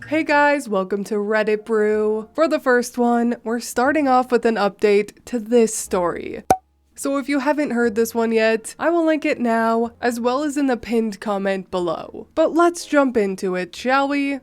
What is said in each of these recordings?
Hey guys, welcome to Reddit Brew. For the first one, we're starting off with an update to this story. So if you haven't heard this one yet, I will link it now, as well as in the pinned comment below. But let's jump into it, shall we?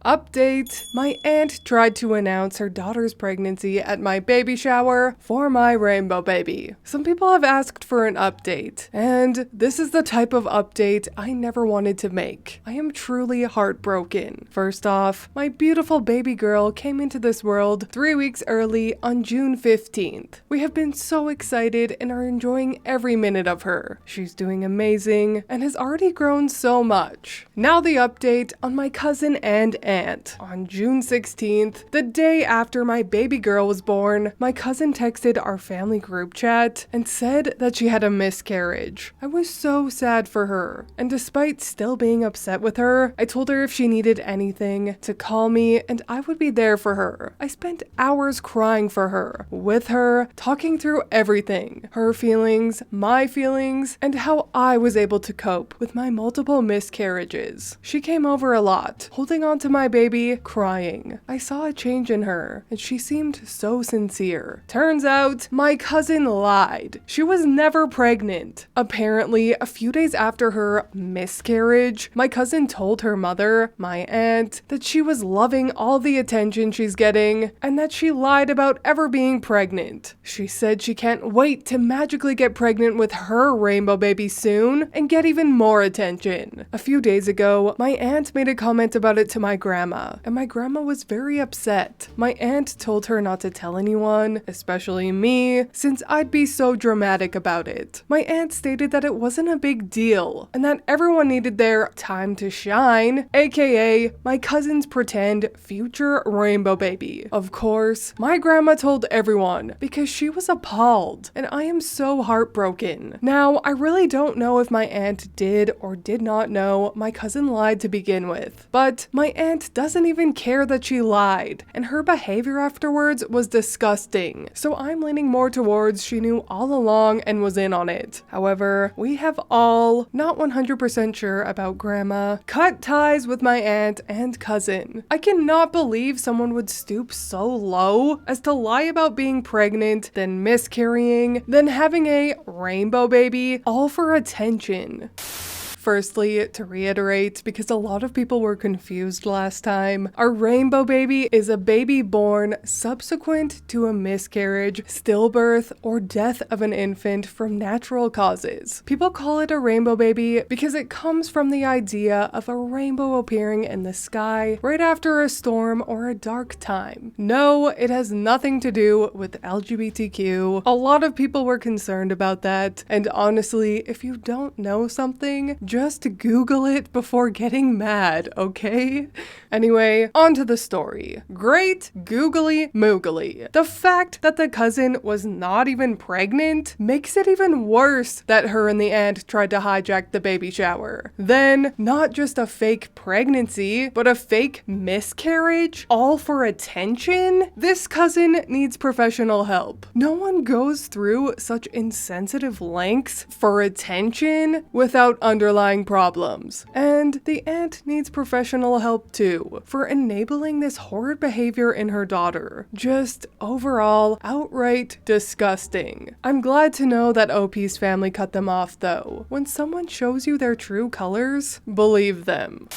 Update. My aunt tried to announce her daughter's pregnancy at my baby shower for my rainbow baby. Some people have asked for an update, and this is the type of update I never wanted to make. I am truly heartbroken. First off, my beautiful baby girl came into this world 3 weeks early on June 15th. We have been so excited and are enjoying every minute of her. She's doing amazing and has already grown so much. Now the update on my cousin and aunt. On June 16th, the day after my baby girl was born, my cousin texted our family group chat and said that she had a miscarriage. I was so sad for her, and despite still being upset with her, I told her if she needed anything to call me and I would be there for her. I spent hours crying for her, with her, talking through everything, her feelings, my feelings, and how I was able to cope with my multiple miscarriages. She came over a lot, holding on to my baby, crying. I saw a change in her, and she seemed so sincere. Turns out, my cousin lied. She was never pregnant. Apparently, a few days after her miscarriage, my cousin told her mother, my aunt, that she was loving all the attention she's getting, and that she lied about ever being pregnant. She said she can't wait to magically get pregnant with her rainbow baby soon, and get even more attention. A few days ago, my aunt made a comment about it to my grandma, and my grandma was very upset. My aunt told her not to tell anyone, especially me, since I'd be so dramatic about it. My aunt stated that it wasn't a big deal, and that everyone needed their time to shine, aka my cousin's pretend future rainbow baby. Of course, my grandma told everyone because she was appalled, and I am so heartbroken. Now, I really don't know if my aunt did or did not know my cousin lied to begin with, but my aunt doesn't even care that she lied, and her behavior afterwards was disgusting. So I'm leaning more towards she knew all along and was in on it. However, we have all, not 100% sure about grandma, cut ties with my aunt and cousin. I cannot believe someone would stoop so low as to lie about being pregnant, then miscarrying, then having a rainbow baby, all for attention. Firstly, to reiterate, because a lot of people were confused last time, our rainbow baby is a baby born subsequent to a miscarriage, stillbirth, or death of an infant from natural causes. People call it a rainbow baby because it comes from the idea of a rainbow appearing in the sky right after a storm or a dark time. No, it has nothing to do with LGBTQ. A lot of people were concerned about that, and honestly, if you don't know something, just Google it before getting mad, okay? Anyway, on to the story. Great googly moogly. The fact that the cousin was not even pregnant makes it even worse that her and the aunt tried to hijack the baby shower. Then, not just a fake pregnancy, but a fake miscarriage, all for attention? This cousin needs professional help. No one goes through such insensitive lengths for attention without underlying problems. And the aunt needs professional help too, for enabling this horrid behavior in her daughter. Just overall, outright disgusting. I'm glad to know that OP's family cut them off though. When someone shows you their true colors, believe them.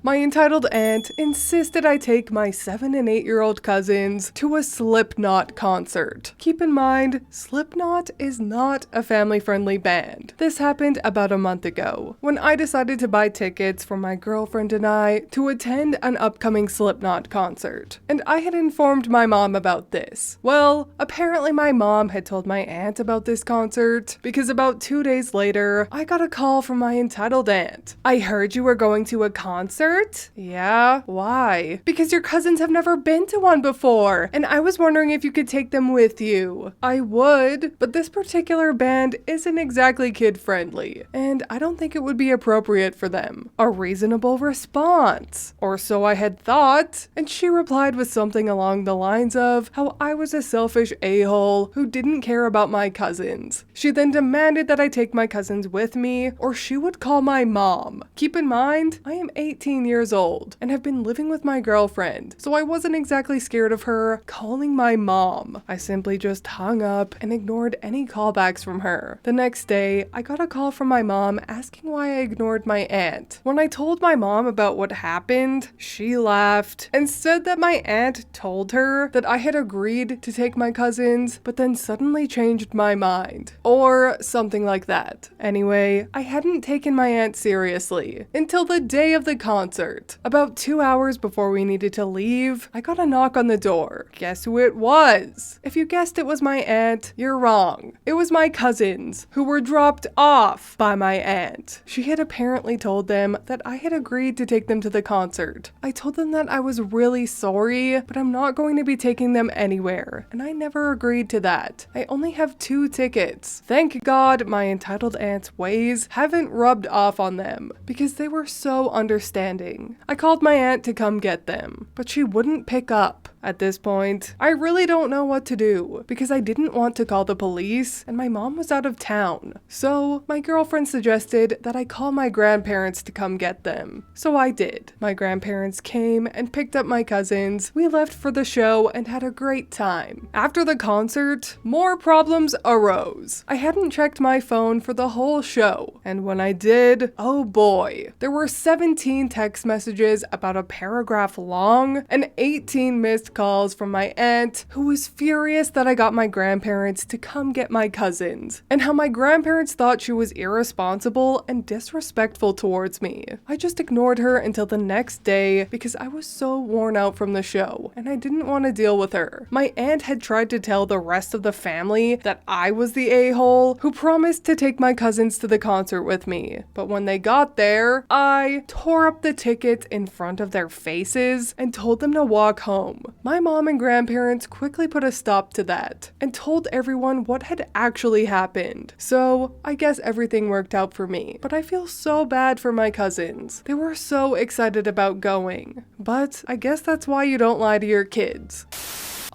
My entitled aunt insisted I take my 7 and 8-year-old cousins to a Slipknot concert. Keep in mind, Slipknot is not a family-friendly band. This happened about a month ago, when I decided to buy tickets for my girlfriend and I to attend an upcoming Slipknot concert. And I had informed my mom about this. Well, apparently my mom had told my aunt about this concert, because about 2 days later, I got a call from my entitled aunt. I heard you were going to a concert? Yeah, why? Because your cousins have never been to one before, and I was wondering if you could take them with you. I would, but this particular band isn't exactly kid-friendly, and I don't think it would be appropriate for them. A reasonable response. Or so I had thought, and she replied with something along the lines of how I was a selfish a-hole who didn't care about my cousins. She then demanded that I take my cousins with me, or she would call my mom. Keep in mind, I am 18 17 years old and have been living with my girlfriend, so I wasn't exactly scared of her calling my mom. I simply just hung up and ignored any callbacks from her. The next day, I got a call from my mom asking why I ignored my aunt. When I told my mom about what happened, she laughed and said that my aunt told her that I had agreed to take my cousins, but then suddenly changed my mind. Or something like that. Anyway, I hadn't taken my aunt seriously until the day of the concert. About 2 hours before we needed to leave, I got a knock on the door. Guess who it was? If you guessed it was my aunt, you're wrong. It was my cousins, who were dropped off by my aunt. She had apparently told them that I had agreed to take them to the concert. I told them that I was really sorry, but I'm not going to be taking them anywhere, and I never agreed to that. I only have 2 tickets. Thank God my entitled aunt's ways haven't rubbed off on them, because they were so understanding. I called my aunt to come get them, but she wouldn't pick up. At this point, I really don't know what to do, because I didn't want to call the police, and my mom was out of town. So my girlfriend suggested that I call my grandparents to come get them. So I did. My grandparents came and picked up my cousins. We left for the show and had a great time. After the concert, more problems arose. I hadn't checked my phone for the whole show, and when I did, oh boy, there were 17 text messages about a paragraph long and 18 missed calls from my aunt, who was furious that I got my grandparents to come get my cousins, and how my grandparents thought she was irresponsible and disrespectful towards me. I just ignored her until the next day because I was so worn out from the show, and I didn't want to deal with her. My aunt had tried to tell the rest of the family that I was the a-hole who promised to take my cousins to the concert with me, but when they got there, I tore up the tickets in front of their faces and told them to walk home. My mom and grandparents quickly put a stop to that and told everyone what had actually happened. So I guess everything worked out for me, but I feel so bad for my cousins. They were so excited about going, but I guess that's why you don't lie to your kids.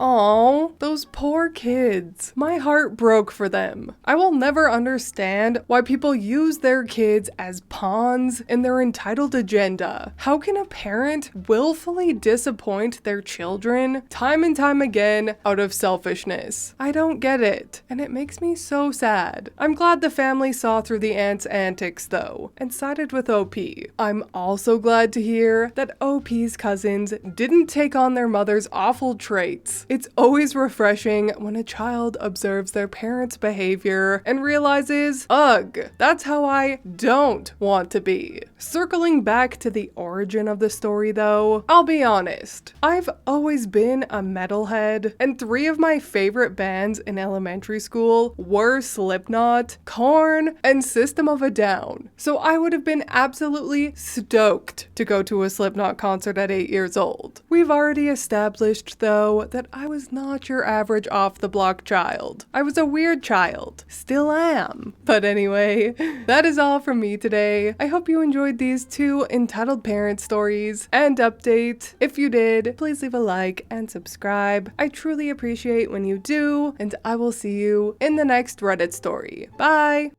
Aw, those poor kids. My heart broke for them. I will never understand why people use their kids as pawns in their entitled agenda. How can a parent willfully disappoint their children time and time again out of selfishness? I don't get it, and it makes me so sad. I'm glad the family saw through the aunt's antics though, and sided with OP. I'm also glad to hear that OP's cousins didn't take on their mother's awful traits. It's always refreshing when a child observes their parents' behavior and realizes, ugh, that's how I don't want to be. Circling back to the origin of the story though, I'll be honest, I've always been a metalhead, and 3 of my favorite bands in elementary school were Slipknot, Korn, and System of a Down. So I would have been absolutely stoked to go to a Slipknot concert at 8 years old. We've already established though that I was not your average off-the-block child. I was a weird child. Still am. But anyway, that is all from me today. I hope you enjoyed these 2 entitled parent stories and update. If you did, please leave a like and subscribe. I truly appreciate when you do, and I will see you in the next Reddit story. Bye!